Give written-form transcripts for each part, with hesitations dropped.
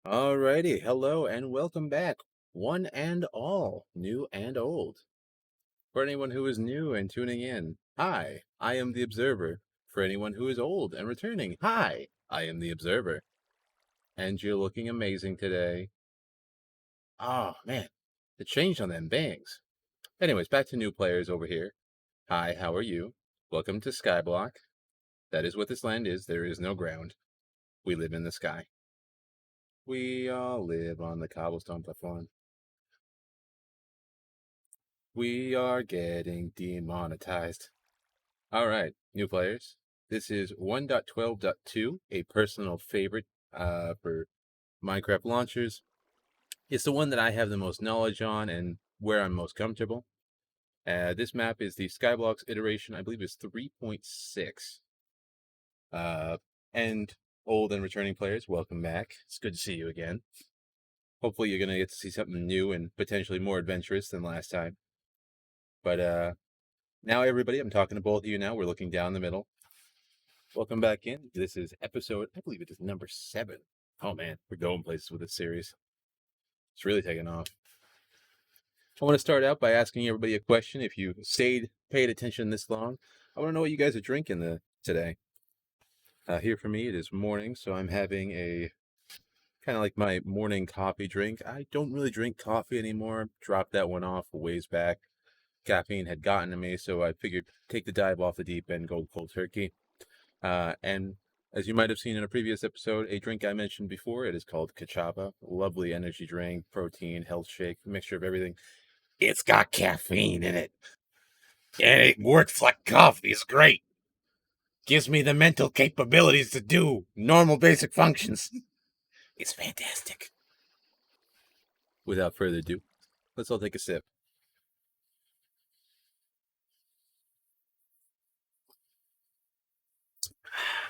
Alrighty, hello and welcome back, one and all, new and old. For anyone who is new and tuning in, hi, I am the Observer. For anyone who is old and returning, hi, I am the Observer. And you're looking amazing today. Oh man, the change on them bangs. Anyways, back to new players over here. Hi, how are you? Welcome to Skyblock. That is what this land is. There is no ground. We live in the sky. We all live on the cobblestone platform. We are getting demonetized. All right, new players. This is 1.12.2, a personal favorite for Minecraft launchers. It's the one that I have the most knowledge on and where I'm most comfortable. This map is the Skyblock's iteration, I believe is 3.6. And old and returning players, welcome back. It's good to see you again. Hopefully you're going to get to see something new and potentially more adventurous than last time. But now, everybody, I'm talking to both of you now. We're looking down the middle. Welcome back in. This is episode, I believe it is number 7. Oh man, we're going places with this series. It's really taking off. I want to start out by asking everybody a question. If you paid attention this long, I want to know what you guys are drinking today. Here for me, it is morning, so I'm having a kind of like my morning coffee drink. I don't really drink coffee anymore. Dropped that one off a ways back. Caffeine had gotten to me, so I figured take the dive off the deep end, go cold turkey. And as you might have seen in a previous episode, a drink I mentioned before, it is called Kachava. Lovely energy drink, protein, health shake, mixture of everything. It's got caffeine in it. And it works like coffee. It's great. Gives me the mental capabilities to do normal basic functions. It's fantastic. Without further ado, let's all take a sip.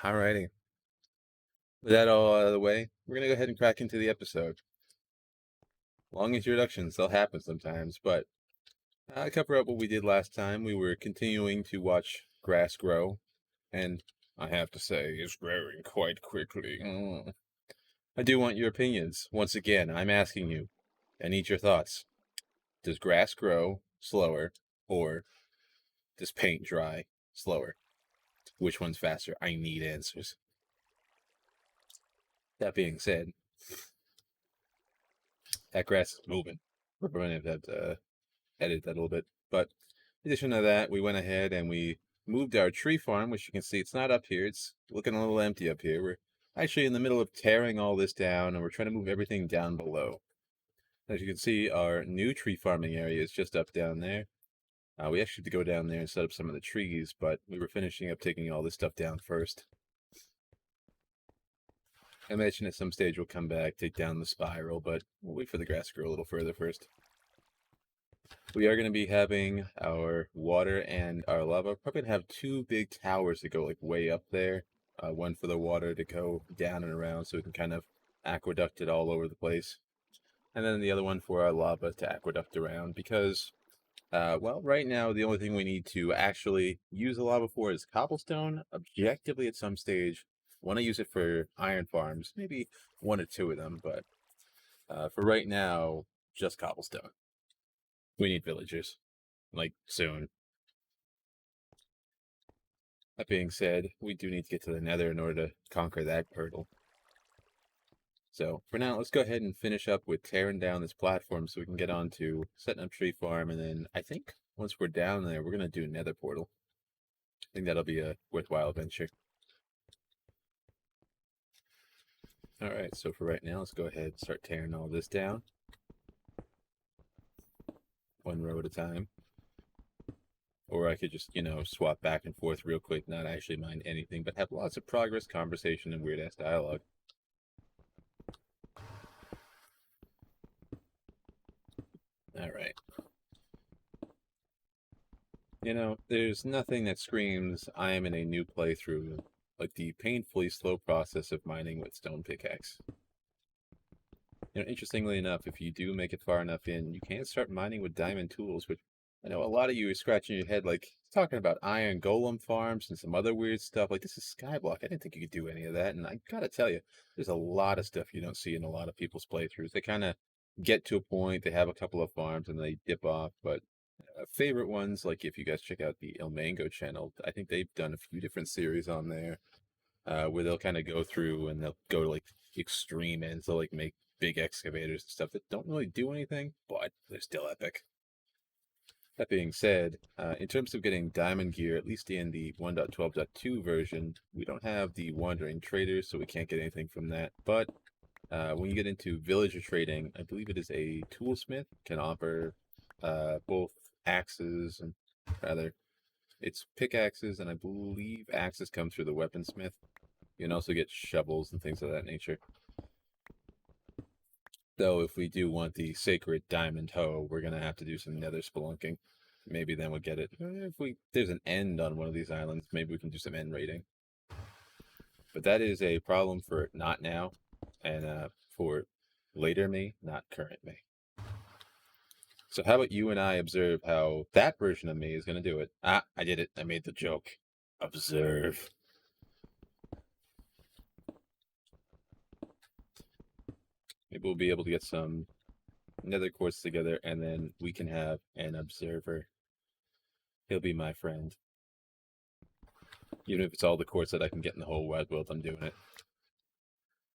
Alrighty. With that all out of the way, we're going to go ahead and crack into the episode. Long introductions, they'll happen sometimes, but I cover up what we did last time. We were continuing to watch grass grow, and I have to say, it's growing quite quickly. I do want your opinions. Once again, I'm asking you. I need your thoughts. Does grass grow slower, or does paint dry slower? Which one's faster? I need answers. That being said, that grass is moving. We're going to have to edit that a little bit. But in addition to that, we went ahead and we moved our tree farm, which you can see it's not up here. It's looking a little empty up here. We're actually in the middle of tearing all this down, and we're trying to move everything down below. As you can see, our new tree farming area is just up down there. We actually had to go down there and set up some of the trees, but we were finishing up taking all this stuff down first. I imagine at some stage we'll come back, take down the spiral, but we'll wait for the grass to grow a little further first. We are going to be having our water and our lava. Probably going to have 2 big towers that go like way up there. One for the water to go down and around so we can kind of aqueduct it all over the place. And then the other one for our lava to aqueduct around because, well, right now the only thing we need to actually use the lava for is cobblestone. Objectively, at some stage, want to use it for iron farms, maybe 1 or 2 of them, but for right now, just cobblestone. We need villagers, like soon. That being said, we do need to get to the nether in order to conquer that hurdle. So, for now, let's go ahead and finish up with tearing down this platform so we can get on to setting up tree farm, and then I think once we're down there, we're going to do nether portal. I think that'll be a worthwhile venture. Alright, so for right now, let's go ahead and start tearing all this down. 1 row at a time. Or I could just, swap back and forth real quick, not actually mind anything, but have lots of progress, conversation, and weird-ass dialogue. Alright. There's nothing that screams, I am in a new playthrough, like the painfully slow process of mining with stone pickaxe. Interestingly enough, if you do make it far enough in, you can start mining with diamond tools, which I know a lot of you are scratching your head, like, talking about iron golem farms and some other weird stuff. Like, this is Skyblock. I didn't think you could do any of that. And I gotta tell you, there's a lot of stuff you don't see in a lot of people's playthroughs. They kind of get to a point, they have a couple of farms, and they dip off. But favorite ones, like if you guys check out the El Mango channel, I think they've done a few different series on there where they'll kind of go through and they'll go to like extreme ends. They'll like make big excavators and stuff that don't really do anything, but they're still epic. That being said, in terms of getting diamond gear, at least in the 1.12.2 version, we don't have the wandering traders, so we can't get anything from that. But when you get into villager trading, I believe it is a toolsmith can offer both axes and rather it's pickaxes, and I believe axes come through the weaponsmith. You can also get shovels and things of that nature. Though if we do want the sacred diamond hoe, we're gonna have to do some nether spelunking. Maybe then we'll get it. If there's an end on one of these islands, maybe we can do some end raiding. But that is a problem for not now, and for later me, not current me. So how about you and I observe how that version of me is gonna do it? Ah, I did it. I made the joke. Observe. Maybe we'll be able to get some nether quartz together, and then we can have an observer. He'll be my friend. Even if it's all the quartz that I can get in the whole wide world, I'm doing it.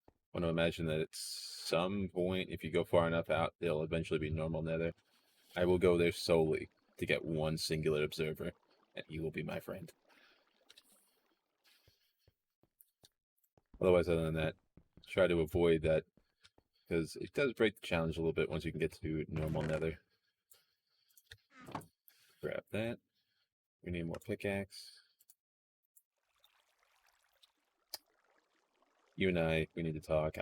I want to imagine that at some point, if you go far enough out, there'll eventually be normal nether. I will go there solely to get one singular observer, and he will be my friend. Otherwise, other than that, try to avoid that, because it does break the challenge a little bit once you can get to normal nether. Grab that. We need more pickaxe. You and I, we need to talk.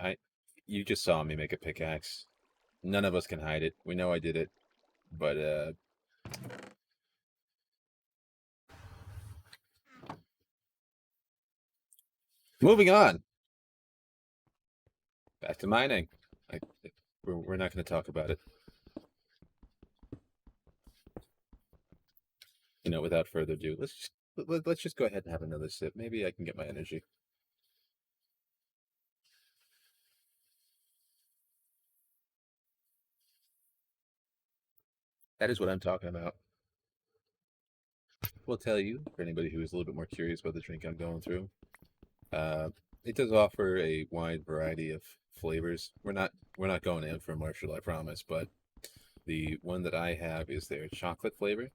You just saw me make a pickaxe. None of us can hide it. We know I did it, but moving on. Back to mining. We're not going to talk about it. You know, without further ado, let's just go ahead and have another sip. Maybe I can get my energy. That is what I'm talking about. We'll tell you, for anybody who is a little bit more curious about the drink I'm going through, it does offer a wide variety of flavors. We're not going in for Marshall, I promise, but the one that I have is their chocolate flavor.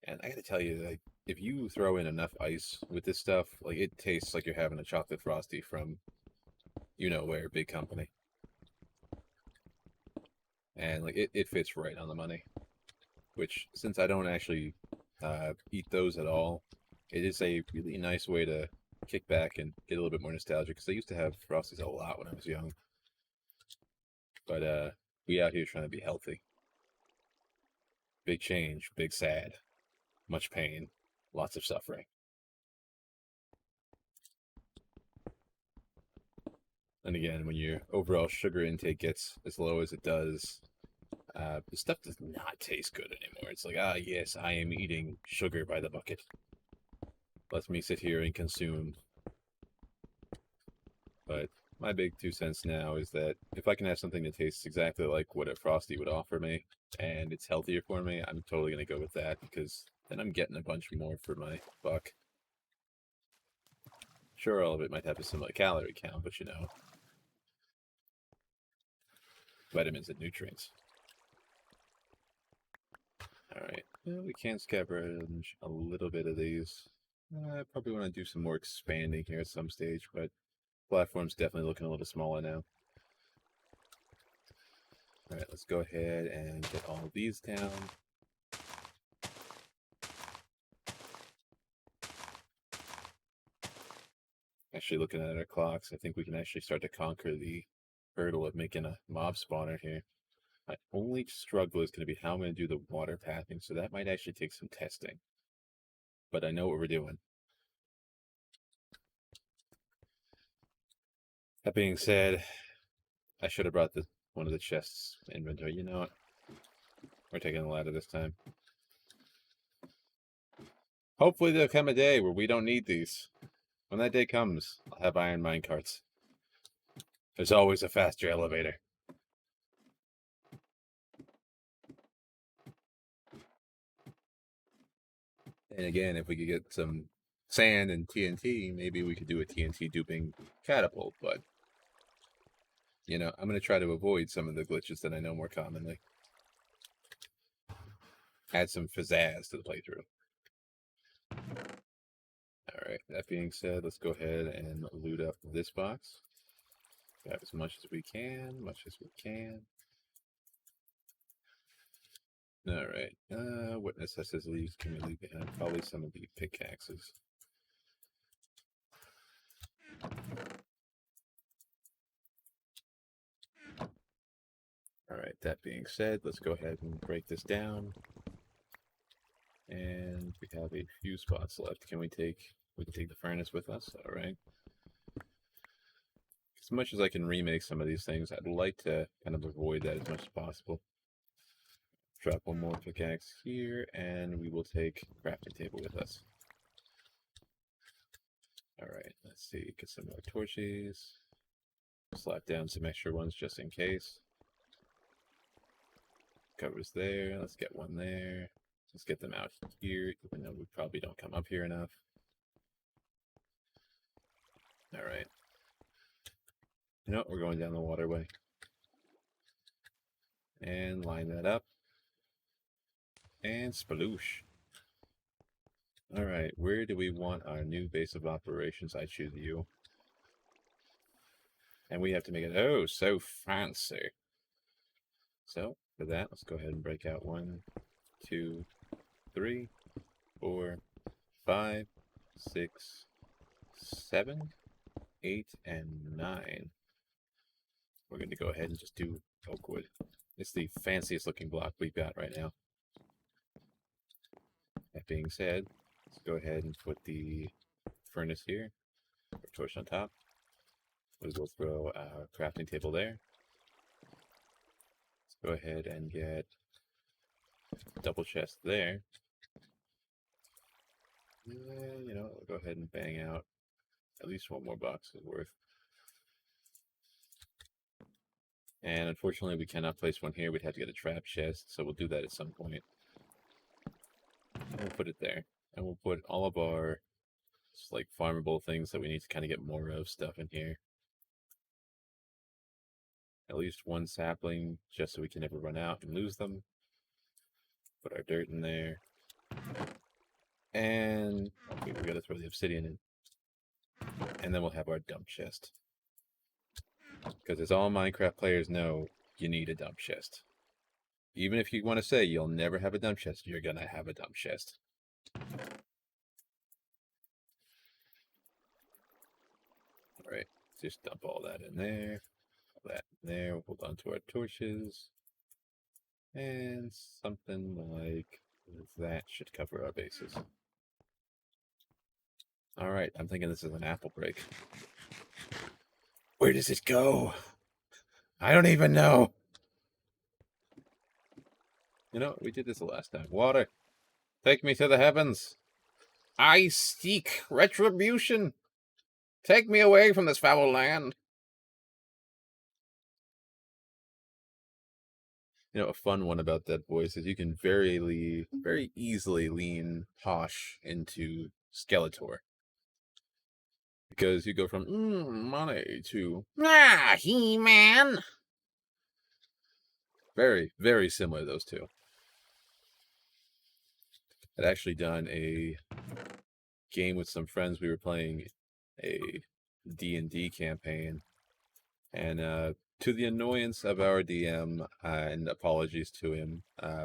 And I gotta tell you, like, if you throw in enough ice with this stuff, like, it tastes like you're having a chocolate frosty from, you know where, big company. And like, it fits right on the money. Which, since I don't actually eat those at all, it is a really nice way to kick back and get a little bit more nostalgic. Because I used to have frosties a lot when I was young. But we out here trying to be healthy. Big change, big sad, much pain, lots of suffering. And again, when your overall sugar intake gets as low as it does, the stuff does not taste good anymore. It's like, ah, yes, I am eating sugar by the bucket. Let me sit here and consume. But my big 2 cents now is that if I can have something that tastes exactly like what a Frosty would offer me, and it's healthier for me, I'm totally going to go with that, because then I'm getting a bunch more for my buck. Sure, all of it might have a similar calorie count, but you know, vitamins and nutrients. Alright, well, we can scavenge a little bit of these. I probably want to do some more expanding here at some stage, but platform's definitely looking a little smaller now. Alright, let's go ahead and get all of these down. Actually, looking at our clocks, I think we can actually start to conquer the hurdle of making a mob spawner here. My only struggle is going to be how I'm going to do the water pathing, so that might actually take some testing. But I know what we're doing. That being said, I should have brought one of the chests inventory. You know what? We're taking the ladder this time. Hopefully there'll come a day where we don't need these. When that day comes, I'll have iron mine carts. There's always a faster elevator. And again, if we could get some sand and TNT, maybe we could do a TNT duping catapult, but you know, I'm going to try to avoid some of the glitches that I know more commonly. Add some pizzazz to the playthrough. Alright, that being said, let's go ahead and loot up this box. Grab as much as we can, Alright, what necessities can we leave behind? Probably some of the pickaxes. Alright, that being said, let's go ahead and break this down. And we have a few spots left. We can take the furnace with us, alright. As much as I can remake some of these things, I'd like to kind of avoid that as much as possible. Drop one more pickaxe here, and we will take crafting table with us. Alright, let's see, get some more torches. Slap down some extra ones just in case. Covers there, let's get one there. Let's get them out here, even though we probably don't come up here enough. Alright. You know what, we're going down the waterway. And line that up. And sploosh. Alright, where do we want our new base of operations? I choose you. And we have to make it, oh, so fancy. So, for that, let's go ahead and break out 1, 2, 3, 4, 5, 6, 7, 8, and 9. We're going to go ahead and just do oak wood. It's the fanciest looking block we've got right now. That being said, let's go ahead and put the furnace here, or torch on top. We will throw our crafting table there. Let's go ahead and get double chest there. And, you know, we'll go ahead and bang out at least one more box worth. And unfortunately, we cannot place one here. We'd have to get a trap chest, so we'll do that at some point. And we'll put it there. And we'll put all of our just like farmable things that we need to kind of get more of stuff in here. At least one sapling, just so we can never run out and lose them. Put our dirt in there. And okay, we gotta throw the obsidian in. And then we'll have our dump chest. Because as all Minecraft players know, you need a dump chest. Even if you want to say you'll never have a dump chest, you're gonna have a dump chest. Alright, just dump all that in there. All that in there. We'll hold on to our torches. And something like that should cover our bases. Alright, I'm thinking this is an apple break. Where does it go? I don't even know. You know, we did this the last time. Water, take me to the heavens. I seek retribution. Take me away from this foul land. You know, a fun one about that voice is you can very easily lean Hosh into Skeletor. Because you go from money to He-Man. Very, very similar, those two. I'd actually done a game with some friends. We were playing a D&D campaign. And to the annoyance of our DM, and apologies to him,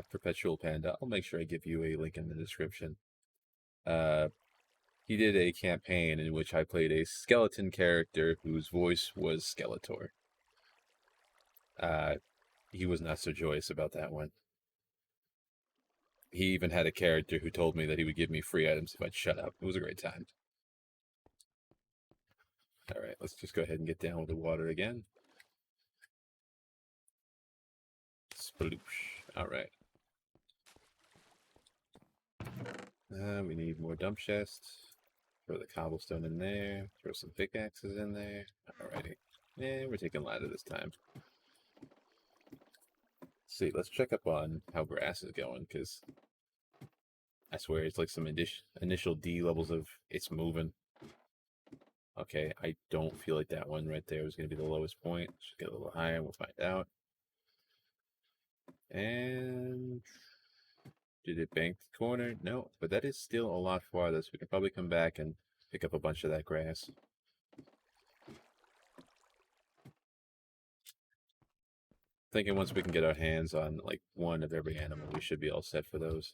Perpetual Panda, I'll make sure I give you a link in the description. He did a campaign in which I played a skeleton character whose voice was Skeletor. He was not so joyous about that one. He even had a character who told me that he would give me free items if I'd shut up. It was a great time. Alright, let's just go ahead and get down with the water again. Sploosh. Alright. We need more dump chests. Throw the cobblestone in there. Throw some pickaxes in there. Alrighty. Yeah, we're taking ladder this time. Let's see, let's check up on how grass is going, because I swear it's like some initial D levels of it's moving. Okay, I don't feel like that one right there was going to be the lowest point. Should get a little higher, we'll find out. And did it bank the corner? No, but that is still a lot farther, so we can probably come back and pick up a bunch of that grass. Thinking once we can get our hands on like one of every animal, we should be all set for those.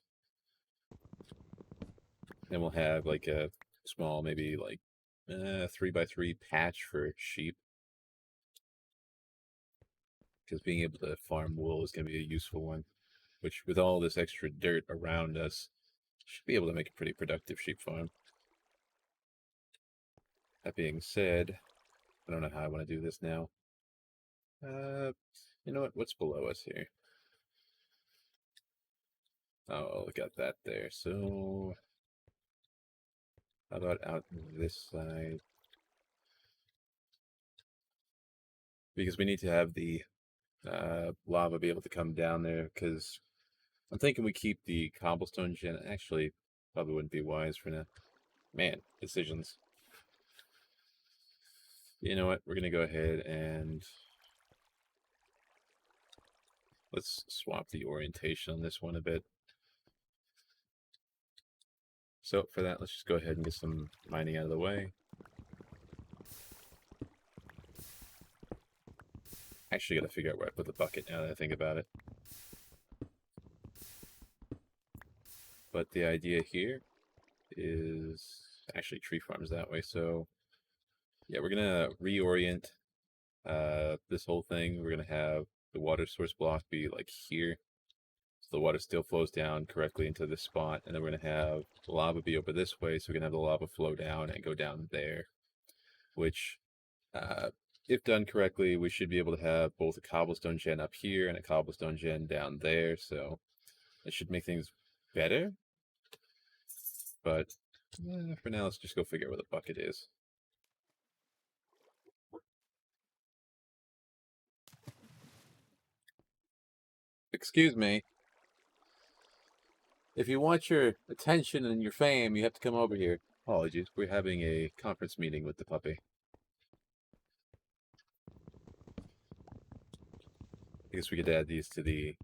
Then we'll have like a small, maybe like 3x3 patch for sheep. Because being able to farm wool is going to be a useful one. Which, with all this extra dirt around us, should be able to make a pretty productive sheep farm. That being said, I don't know how I want to do this now. You know what? What's below us here? Oh, we got that there. So, how about out this side? Because we need to have the lava be able to come down there, because I'm thinking we keep the cobblestone gen. Actually, probably wouldn't be wise for now. Man, decisions. You know what? We're going to go ahead and let's swap the orientation on this one a bit. So for that, let's just go ahead and get some mining out of the way. Actually, got to figure out where I put the bucket now that I think about it. But the idea here is actually tree farms that way. So yeah, we're gonna reorient this whole thing. We're gonna have the water source block be like here, so the water still flows down correctly into this spot, and then we're gonna have the lava be over this way, so we can have the lava flow down and go down there, which if done correctly, we should be able to have both a cobblestone gen up here and a cobblestone gen down there, so it should make things better. But for now, let's just go figure out where the bucket is. Excuse me. If you want your attention and your fame, you have to come over here. Apologies, we're having a conference meeting with the puppy. I guess we could add these to the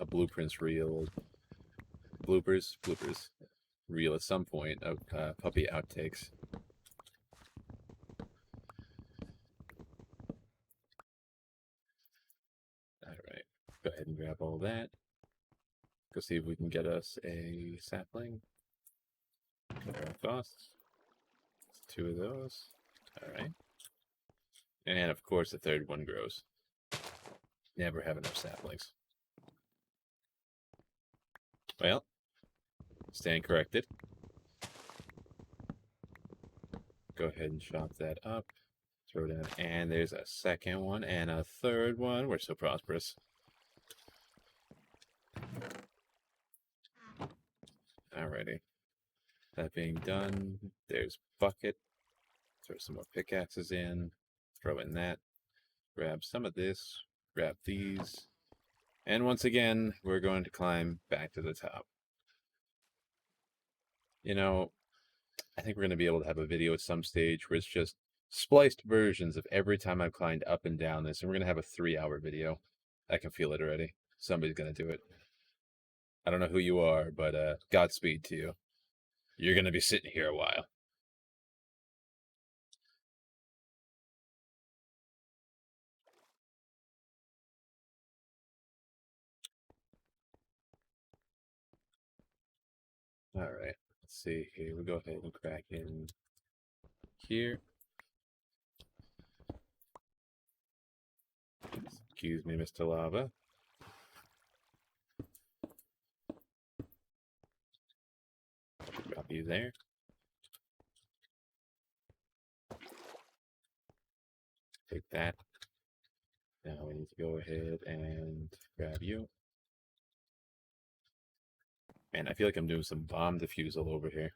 blueprints reel, bloopers reel at some point of puppy outtakes. Alright, go ahead and grab all that. Go see if we can get us a sapling. Cover our costs. 2 of those. Alright. And of course the third one grows. Never have enough saplings. Well, stand corrected. Go ahead and chop that up. Throw it in. And there's a second one and a third one. We're so prosperous. Alrighty. That being done, there's bucket. Throw some more pickaxes in. Throw in that. Grab some of this. Grab these. And once again, we're going to climb back to the top. You know, I think we're going to be able to have a video at some stage where it's just spliced versions of every time I've climbed up and down this. And we're going to have a 3-hour video. I can feel it already. Somebody's going to do it. I don't know who you are, but Godspeed to you. You're going to be sitting here a while. All right, let's see here. We'll go ahead and crack in here. Excuse me, Mr. Lava. Drop you there. Take that. Now we need to go ahead and grab you. Man, I feel like I'm doing some bomb defusal over here.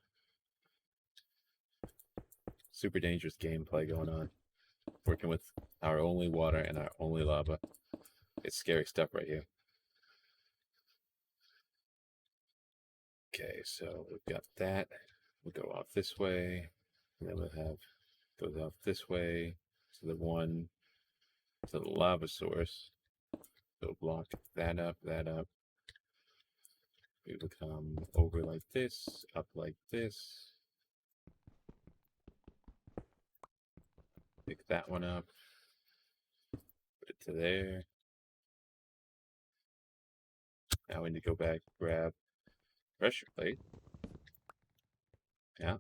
Super dangerous gameplay going on. Working with our only water and our only lava. It's scary stuff right here. Okay, so we've got that. We'll go off this way. And then we'll have goes off this way to the one to the lava source. So block that up, that up. We will come over like this, up like this. Pick that one up. Put it to there. Now we need to go back, grab pressure plate. Yeah.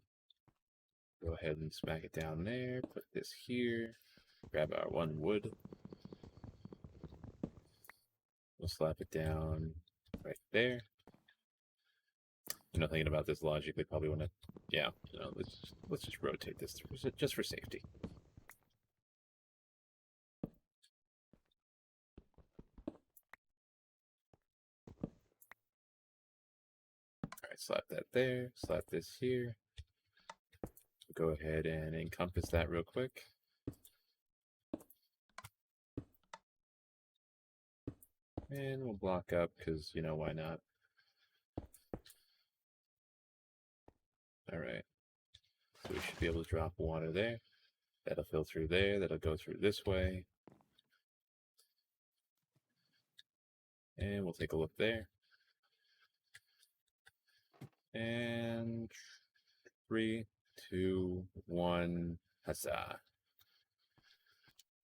Go ahead and smack it down there. Put this here. Grab our one wood. We'll slap it down right there. Thinking about this logically, probably want to, yeah, let's just rotate this just for safety. All right, slap that there. Slap this here. Go ahead and encompass that real quick. And we'll block up because, why not? All right. So we should be able to drop water there. That'll fill through there. That'll go through this way. And we'll take a look there. And 3, 2, 1, huzzah.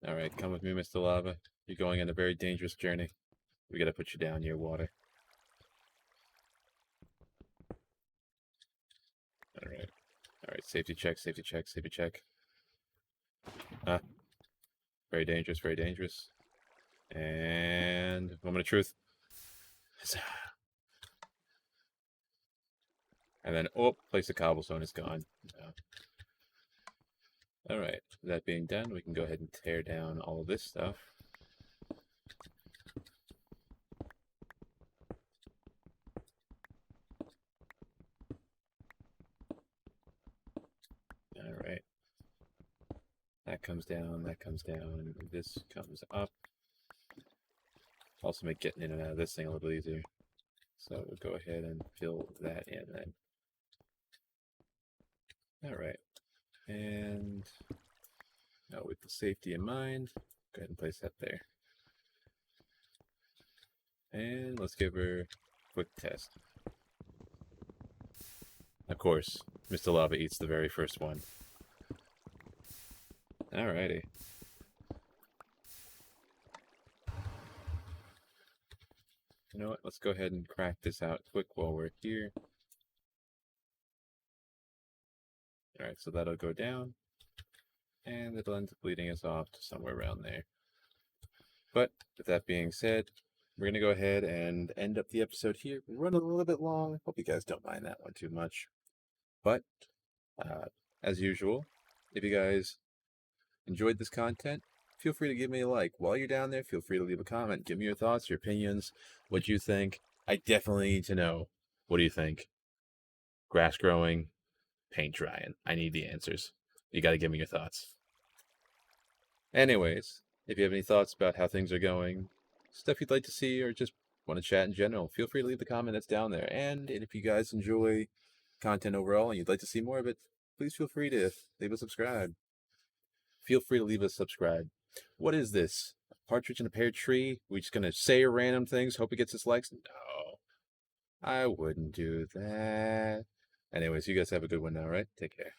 All right, come with me, Mr. Lava. You're going on a very dangerous journey. We gotta put you down near water. All right, safety check, safety check, safety check. Very dangerous, very dangerous. And moment of truth. Huzzah. And then, oh, place of cobblestone is gone. All right, that being done, we can go ahead and tear down all of this stuff. All right. That comes down, this comes up. Also make getting in and out of this thing a little easier. So we'll go ahead and fill that in then. All right. And now with the safety in mind, go ahead and place that there. And let's give her a quick test. Of course, Mr. Lava eats the very first one. Alrighty. You know what? Let's go ahead and crack this out quick while we're here. Alright, so that'll go down. And it'll end up leading us off to somewhere around there. But with that being said, we're going to go ahead and end up the episode here. We're running a little bit long. Hope you guys don't mind that one too much. But, as usual, if you guys enjoyed this content, feel free to give me a like. While you're down there, feel free to leave a comment. Give me your thoughts, your opinions, what you think. I definitely need to know. What do you think? Grass growing, paint drying. I need the answers. You got to give me your thoughts. Anyways, if you have any thoughts about how things are going, stuff you'd like to see, or just want to chat in general, feel free to leave the comment that's down there. And if you guys enjoy content overall and you'd like to see more of it, please feel free to leave a subscribe. Feel free to leave a subscribe. What is this? A partridge in a pear tree? We just gonna say random things, hope it gets its likes? No. I wouldn't do that. Anyways, you guys have a good one now, right? Take care.